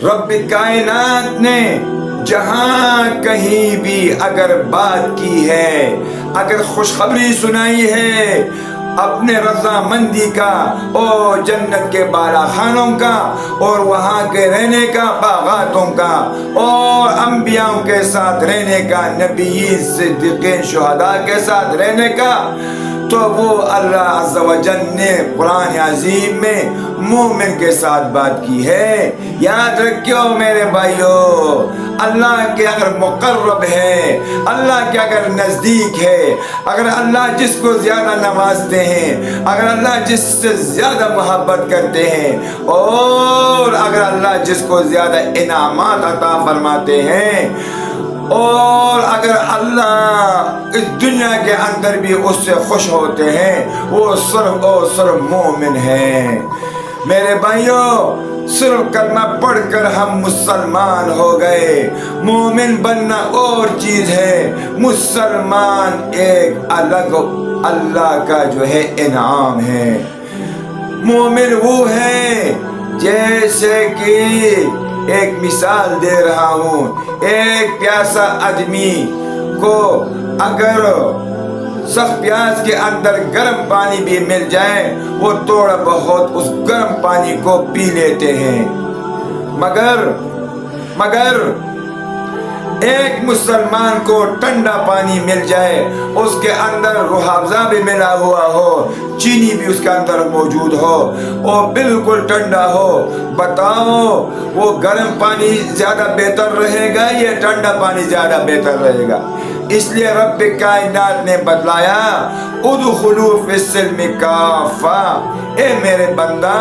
रब कायनात ने जहां कहीं भी अगर बात की है, अगर खुशखबरी सुनाई है अपने रजामंदी का और जन्नत के बाला खानों का और वहाँ के रहने का, बागातों का और अंबियाओं के साथ रहने का, नबीयीन सिद्दीकीन शुहदा के साथ रहने का, तो वो अल्लाह अज़्ज़ा व जल ने कुरान अज़ीम में मोमिन के साथ बात की है। याद रखियो मेरे भाइयों, अल्लाह के अगर मुक़र्रब है, अल्लाह के अगर नज़दीक है, अगर अल्लाह जिसको ज़्यादा नवाजते हैं, अगर अल्लाह जिससे ज़्यादा मोहब्बत करते हैं और अगर अल्लाह जिसको ज़्यादा इनामात अता फरमाते हैं और अगर अल्लाह इस दुनिया के अंदर भी उससे खुश होते हैं, वो सिर्फ और सिर्फ मोमिन हैं। मेरे भाइयों, सिर्फ कलमा पढ़कर हम मुसलमान हो गए। मोमिन बनना और चीज़ है, मुसलमान एक अलग अल्लाह का जो है इनाम है। मोमिन वो है जैसे कि एक मिसाल दे रहा हूँ, एक प्यासा आदमी को अगर सख्त प्यास के अंदर गर्म पानी भी मिल जाए, वो थोड़ा बहुत उस गर्म पानी को पी लेते हैं। मगर एक मुसलमान को ठंडा पानी मिल जाए, उसके अंदर रूह अफ़ज़ा भी मिला हुआ हो, चीनी भी उसके अंदर मौजूद हो और बिल्कुल ठंडा हो, बताओ वो गर्म पानी ज़्यादा बेहतर रहेगा या ठंडा पानी ज़्यादा बेहतर रहेगा? इसलिए रब कायनात ने बतलाया, उदखुलू फिस्सिल्मि काफ़ा, ए मेरे बंदा,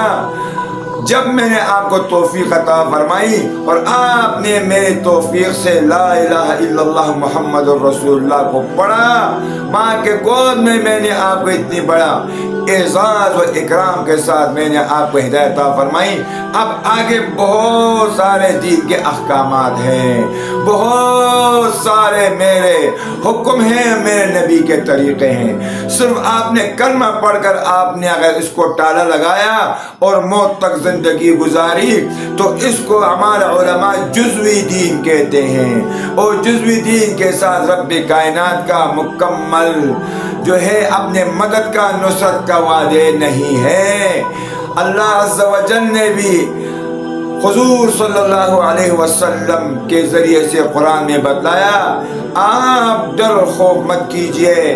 जब मैंने आपको तौफीक अता फरमाई और आपने मेरे तौफीक से ला इलाहा इल्लल्लाह मुहम्मदुर रसूलुल्लाह को पढ़ा, माँ के गोद में मैंने आपको इतनी बड़ा एजाज और इकराम के साथ मैंने आपको हिदायत अता फरमाई। अब आगे बहुत सारे दीन के अहकामात हैं, बहुत सारे मेरे हुक्म हैं, मेरे नबी के तरीक़े हैं। सिर्फ आपने कलमा पढ़कर आपने अगर इसको टाला लगाया और मौत तक ज़िंदगी गुजारी, तो इसको हमारे उलमा जुज़वी दीन कहते हैं। और जुज़वी दीन के साथ रब कायनात का मुकम्मल जो है अपने मदद का, नुसरत का वादे नहीं है। अल्लाह अज़्ज़ा व जल ने भी हुज़ूर सल्लल्लाहु अलैहि वसल्लम के ज़रिए से कुरान में बतलाया, आप डर खौफ मत कीजिए,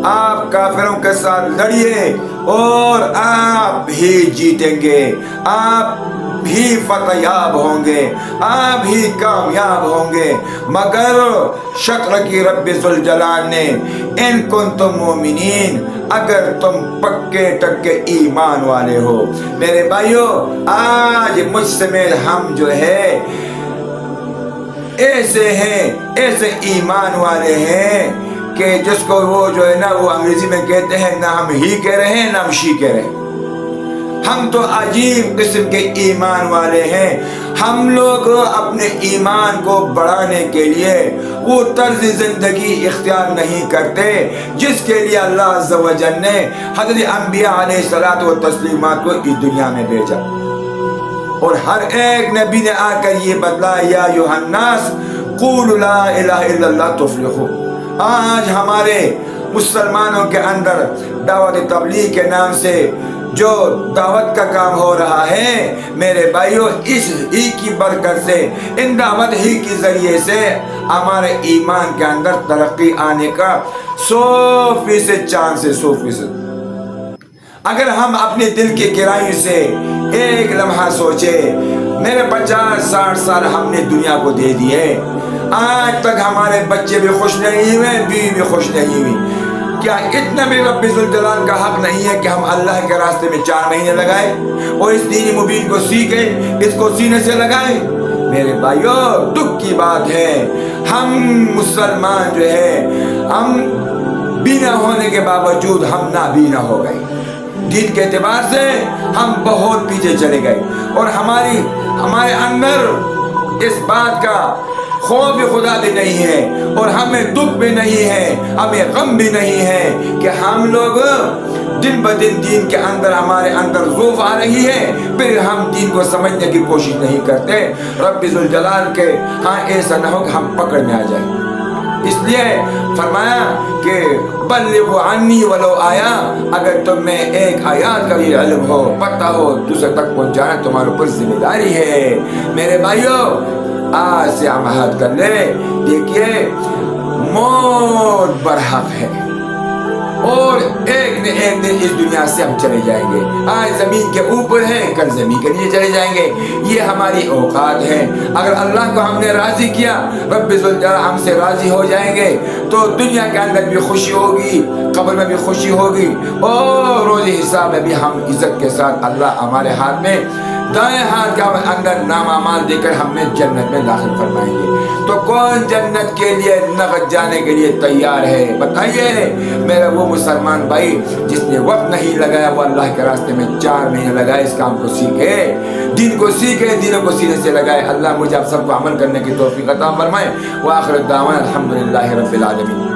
आप काफिरों के साथ लड़िए और आप भी जीतेंगे, आप भी फतयाब होंगे, आप ही कामयाब होंगे। मगर शक्र की रब्बे ज़ुल जलाल ने, इन कुंतुम मोमिनीन, अगर तुम पक्के टक्के ईमान वाले हो। मेरे भाइयों, आज मुझ समेत हम जो है ऐसे हैं, ऐसे ईमान वाले हैं कि जिसको वो जो है ना, वो अंग्रेजी में कहते हैं, ना हम ही कह रहे हैं ना हम शी कह रहे हैं। हम तो अजीब किस्म के ईमान वाले हैं। हम लोग अपने ईमान को बढ़ाने के लिए वो तर्ज ज़िंदगी इख्तियार नहीं करते जिसके लिए अल्लाह अज़्ज़ा व जल ने हज़रत अंबिया अलैहिस्सलातु व तस्लीमात को इस दुनिया में भेजा। और हर एक नबी ने आकर ये बतलाया, या अय्युहन्नास क़ूलू ला इलाहा इल्लल्लाह तुफ़्लिहू। आज हमारे मुसलमानों के अंदर दावत तबलीग के नाम से जो दावत का काम हो रहा है, मेरे भाइयों, इस ही की बरकत से, इन दावत ही के जरिए से हमारे ईमान के अंदर तरक्की आने का 100% चांस है, 100%। अगर हम अपने दिल की गहराई से एक लम्हा सोचे, मेरे 50-60 साल हमने दुनिया को दे दिए, आज तक हमारे बच्चे भी खुश नहीं हुए, बीवी भी खुश नहीं हुई। क्या इतना भी रब्बे ज़ुल जलाल का हक नहीं है कि हम अल्लाह के रास्ते में 4 महीने लगाए और इस दीनी मुबीन को सीखे, इसको सीने से लगाए? मेरे भाइयों, दुख की बात है, हम मुसलमान जो है, हम बीना होने के बावजूद हम नाबीना हो गए। दीन के एतबार से हम बहुत पीछे चले गए और हमारे अंदर इस बात का खौफ खुदा भी नहीं है और हमें दुख भी नहीं है, हमें गम भी नहीं है कि हम लोग دن بدن دین کے اندر ہمارے اندر ضعف آ رہی ہے، پھر ہم دین کو سمجھنے کی کوشش نہیں کرتے۔ رب ذوالجلال کے ہاں ایسا نہ ہو کہ ہم پکڑ میں آ جائیں۔ اس لیے فرمایا کہ بلغوا عنی ولو آیا، اگر تم میں ایک آیات کا بھی علم ہو، پتہ ہو، دوسرے تک پہنچانا تمہارے اوپر ذمہ داری ہے۔ میرے بھائیوں، آج سے ہم عہد کر لیں، دیکھیے موت برحق ہے اور ایک نہ ایک دن اس دنیا سے ہم چلے جائیں گے۔ آج زمین کے اوپر ہیں، کل زمین کے نیچے چلے جائیں گے، یہ ہماری اوقات ہے۔ اگر اللہ کو ہم نے راضی کیا، رب ذوالجلال ہم سے راضی ہو جائیں گے تو دنیا کے اندر بھی خوشی ہوگی، قبر میں بھی خوشی ہوگی، اور روز حساب میں بھی ہم عزت کے ساتھ اللہ ہمارے ہاتھ میں دائیں ہاتھ کے اندر نام اعمال دے کر ہمیں جنت میں داخل فرمائیں گے۔ تو کون جنت کے لیے نقد جانے کے لیے تیار ہے؟ بتائیے میرا وہ مسلمان بھائی جس نے وقت نہیں لگایا، وہ اللہ کے راستے میں 4 مہینے لگائے، اس کام کو سیکھے، دین کو سیکھے، دینوں کو سینے سے لگائے۔ اللہ مجھے آپ سب کو عمل کرنے کی توفیق عطا فرمائے۔ وآخر الدعوانا الحمدللہ رب العالمین۔